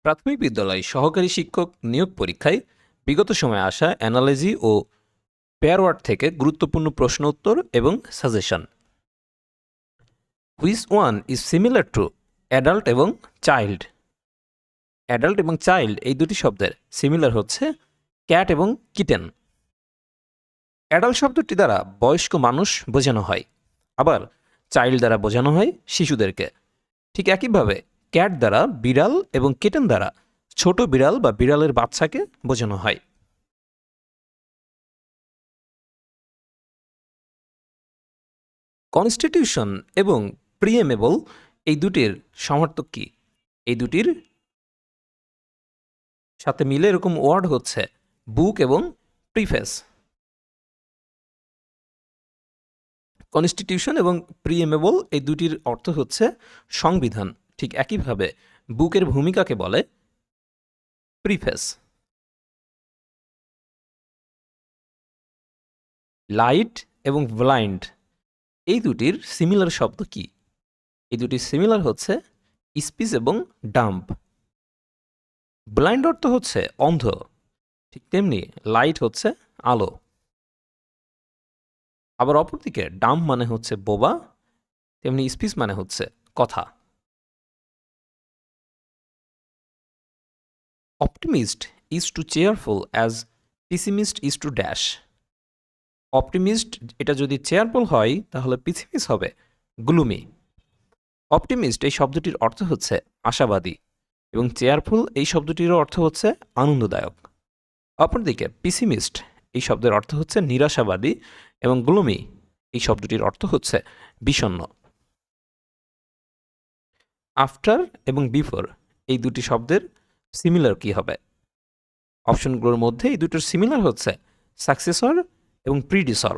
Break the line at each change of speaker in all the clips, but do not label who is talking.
প্রাথমিক বিদ্যালয় সহকারী শিক্ষক নিয়োগ পরীক্ষায় বিগত সময়ে আসা অ্যানালজি ও পেয়ারওয়ার্ড থেকে গুরুত্বপূর্ণ প্রশ্ন উত্তর এবং suggestion. Which one is similar to adult এবং চাইল্ড? অ্যাডাল্ট এবং চাইল্ড এই দুটি শব্দের সিমিলার হচ্ছে ক্যাট এবং কিটেন। অ্যাডাল্ট শব্দটি দ্বারা বয়স্ক মানুষ বোঝানো হয়, আবার চাইল্ড দ্বারা বোঝানো হয় শিশুদেরকে। ঠিক একইভাবে ক্যাট দ্বারা বিড়াল এবং কিটেন দ্বারা ছোট বিড়াল বা বিড়ালের বাচ্চাকে বোঝানো হয়। কনস্টিটিউশন এবং প্রিএমেবল এই দুটির সমার্থক কি? এই দুটির সাথে মিলে এরকম ওয়ার্ড হচ্ছে বুক এবং প্রিফেস। কনস্টিটিউশন এবং প্রিএমেবল এই দুটির অর্থ হচ্ছে সংবিধান। ঠিক একইভাবে বুকের ভূমিকাকে বলে প্রিফেস। লাইট এবং ব্লাইন্ড এই দুটির সিমিলার শব্দ কি? এই দুটির সিমিলার হচ্ছে স্পিচ এবং ডাম্প। ব্লাইন্ড অর্থ হচ্ছে অন্ধ, ঠিক তেমনি লাইট হচ্ছে আলো। আবার অপরদিকে ডাম্প মানে হচ্ছে বোবা, তেমনি স্পিচ মানে হচ্ছে কথা। Optimist is to cheerful as pessimist is to dash. Optimist এটা যদি চেয়ারফুল হয় তাহলে পিসিমিস্ট হবে গ্লুমি। অপটিমিস্ট এই শব্দটির অর্থ হচ্ছে আশাবাদী এবং চেয়ারফুল এই শব্দটিরও অর্থ হচ্ছে আনন্দদায়ক। অপরদিকে পিসিমিস্ট এই শব্দের অর্থ হচ্ছে নিরাশাবাদী এবং গ্লুমি এই শব্দটির অর্থ হচ্ছে বিষণ্ণ। আফটার এবং বিফোর এই দুটি শব্দের সিমিলার কি হবে? অপশনগুলোর মধ্যে এই দুটোর সিমিলার হচ্ছে সাকসেসর এবং প্রিডিসর।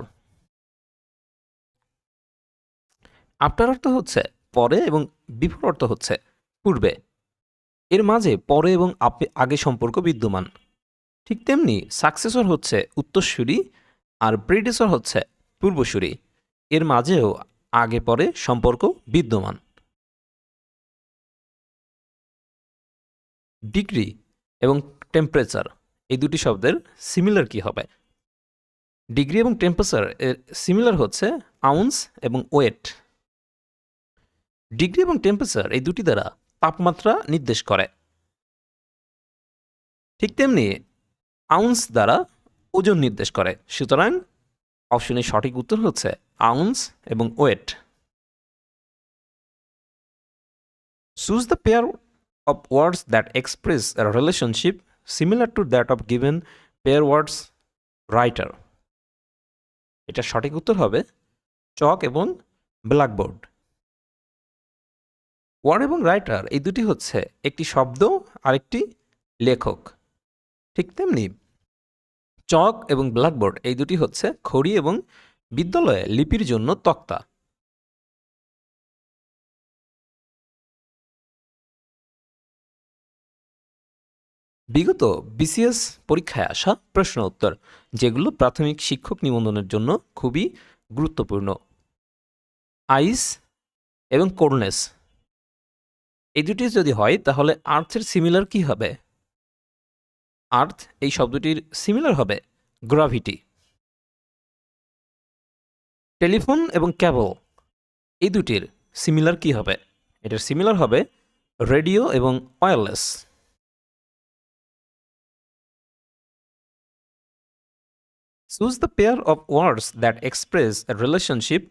আফটার অর্থ হচ্ছে পরে এবং বিফোর অর্থ হচ্ছে পূর্বে। এর মাঝে পরে এবং আগে সম্পর্ক বিদ্যমান। ঠিক তেমনি সাকসেসর হচ্ছে উত্তরসূরি আর প্রিডিসর হচ্ছে পূর্বসূরি। এর মাঝেও আগে পরে সম্পর্ক বিদ্যমান। ডিগ্রি এবং টেম্পারেচার এই দুটি শব্দের সিমিলার কি হবে? ডিগ্রি এবং টেম্পারেচার এর সিমিলার হচ্ছে আউন্স এবং ওয়েট। ডিগ্রি এবং টেম্পারেচার এই দুটি দ্বারা তাপমাত্রা নির্দেশ করে, ঠিক তেমনি আউন্স দ্বারা ওজন নির্দেশ করে। সুতরাং অপশনের সঠিক উত্তর হচ্ছে আউন্স এবং weight. Choose the pair of words that express a relationship similar to that of given pair words writer. এটা সঠিক উত্তর হবে চক এবং ব্ল্যাকবোর্ড। ওয়ার্ড এবং রাইটার এই দুটি হচ্ছে একটি শব্দ আর একটি লেখক। ঠিক তেমনি চক এবং ব্ল্যাকবোর্ড এই দুটি হচ্ছে খড়ি এবং বিদ্যালয়ে লিপির জন্য তক্তা। বিগত বিসিএস পরীক্ষায় আসা প্রশ্ন উত্তর, যেগুলো প্রাথমিক শিক্ষক নিবন্ধনের জন্য খুবই গুরুত্বপূর্ণ। আইস এবং কোল্ডনেস এই দুটি যদি হয় তাহলে আর্থের সিমিলার কি হবে? আর্থ এই শব্দটির সিমিলার হবে গ্র্যাভিটি। টেলিফোন এবং ক্যাবল এই দুটির সিমিলার কি হবে? এটার সিমিলার হবে রেডিও এবং wireless. Choose the pair of words that express a relationship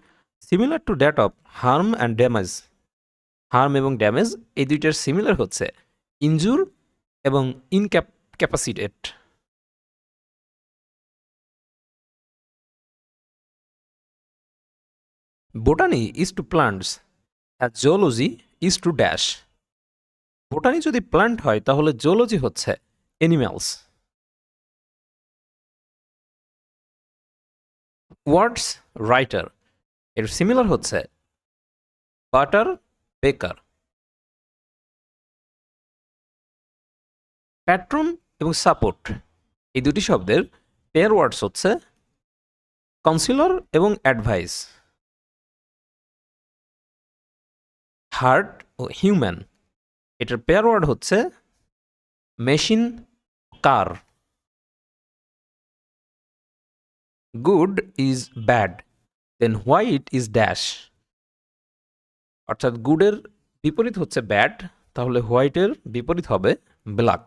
similar to that of harm and damage. Harm এবং ড্যামেজ এই দুইটার সিমিলার হচ্ছে ইনজুর এবং incapacitate. Botany is to plants as zoology is to dash. Botany যদি plant হয় তাহলে zoology হচ্ছে animals. Words writer এর সিমিলার হচ্ছে বাটার বেকার। প্যাট্রন এবং সাপোর্ট এই দুটি শব্দের পেয়ার ওয়ার্ডস হচ্ছে কাউন্সিলর এবং অ্যাডভাইস। হার্ট ও হিউম্যান এটার পেয়ার ওয়ার্ড হচ্ছে machine, car. Good is bad, then white is dash. অর্থাৎ গুডের বিপরীত হচ্ছে ব্যাড, তাহলে হোয়াইটের বিপরীত হবে black.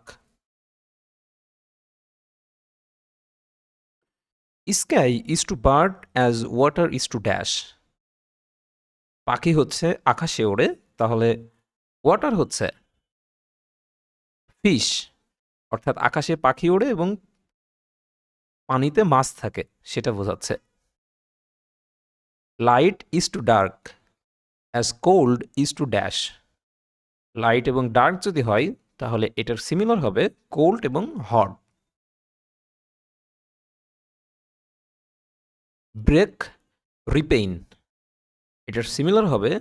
Sky is to bird as water is to dash. পাখি হচ্ছে আকাশে ওড়ে, তাহলে ওয়াটার হচ্ছে ফিশ। অর্থাৎ আকাশে পাখি ওড়ে এবং পানিতে মাছ থাকে, সেটা বোঝাচ্ছে। Light is to dark as cold is to dash. Light এবং ডার্ক যদি হয় তাহলে এটার সিমিলার হবে কোল্ড এবং হট। ব্রেক, রিপেইন, এটার সিমিলার হবে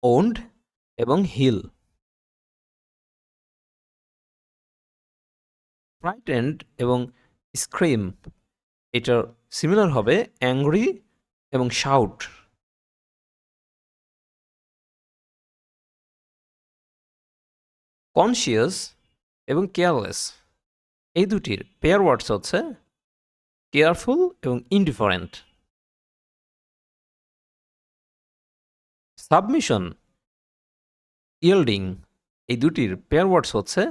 ওন্ড এবং হিল। ফ্রাইটেন্ড এবং স্ক্রিম, এটার সিমিলার হবে অ্যাংরি এবং শাউট। কনসিয়াস এবং কেয়ারলেস, এই দুটির পেয়ার ওয়ার্ডস হচ্ছে কেয়ারফুল এবং ইনডিফারেন্ট। সাবমিশন, ইয়েল্ডিং, এই দুটির পেয়ার ওয়ার্ডস হচ্ছে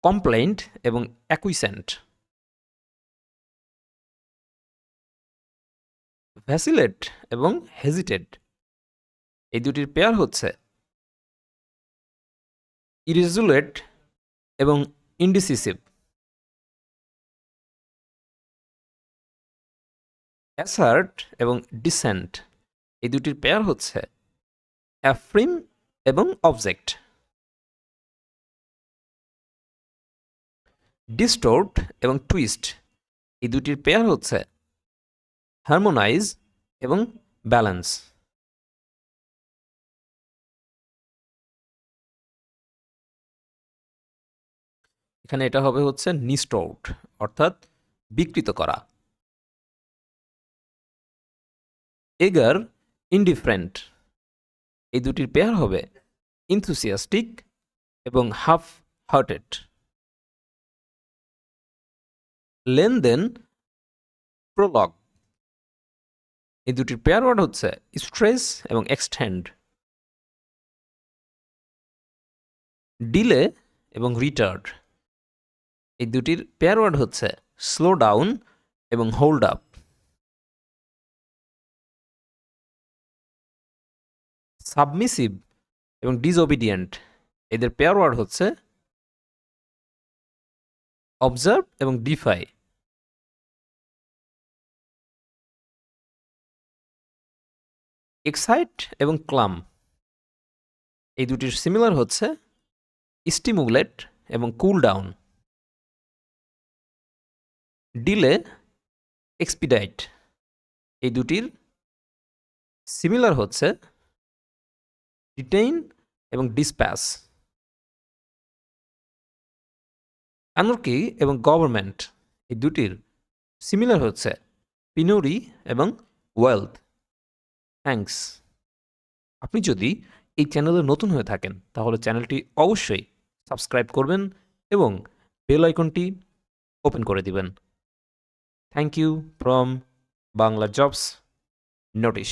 কমপ্লেইন্ট এবং অ্যাকুইসেন্ট। ভ্যাসিলেট এবং হেজিটেট, এই দুটির পেয়ার হচ্ছে ইরেজুলেট এবং ইনডিসিসিভ। অ্যাসার্ট এবং ডিসেন্ট, এই দুটির পেয়ার হচ্ছে অ্যাফ্রিম এবং অবজেক্ট। ডিস্টোর্ট এবং টুইস্ট, এই দুটির পেয়ার হচ্ছে হারমোনাইজ এবং ব্যালেন্স। এখানে এটা হবে হচ্ছে নিস্টোর্ট, অর্থাৎ বিকৃত করা। এগার, ইনডিফারেন্ট, এই দুটির পেয়ার হবে ইনথুসিয়াস্টিক এবং হাফ হার্টেড। লেনদেন, প্রলগ, এই দুটির পেয়ার ওয়ার্ড হচ্ছে স্ট্রেস এবং এক্সটেন্ড। ডিলে এবং রিটার্ড, এই দুটির পেয়ার ওয়ার্ড হচ্ছে স্লো ডাউন এবং হোল্ড আপ। সাবমিসিভ এবং ডিসওবিডিয়েন্ট, এদের পেয়ার ওয়ার্ড হচ্ছে অবজার্ভ এবং ডিফাই। এক্সাইট এবং ক্লাম, এই দুটির সিমিলার হচ্ছে স্টিমুলেট এবং কুল ডাউন। ডিলে, এক্সপিডাইট, এই দুটির সিমিলার হচ্ছে ডিটেইন এবং ডিসপ্যাস। অ্যানার্কি এবং গভর্নমেন্ট, এই দুটির সিমিলার হচ্ছে পিনুরি এবং ওয়েলথ। থ্যাঙ্কস। আপনি যদি এই চ্যানেলে নতুন হয়ে থাকেন তাহলে চ্যানেলটি অবশ্যই সাবস্ক্রাইব করবেন এবং বেল আইকনটি ওপেন করে দিবেন। Thank you from Bangla jobs notice.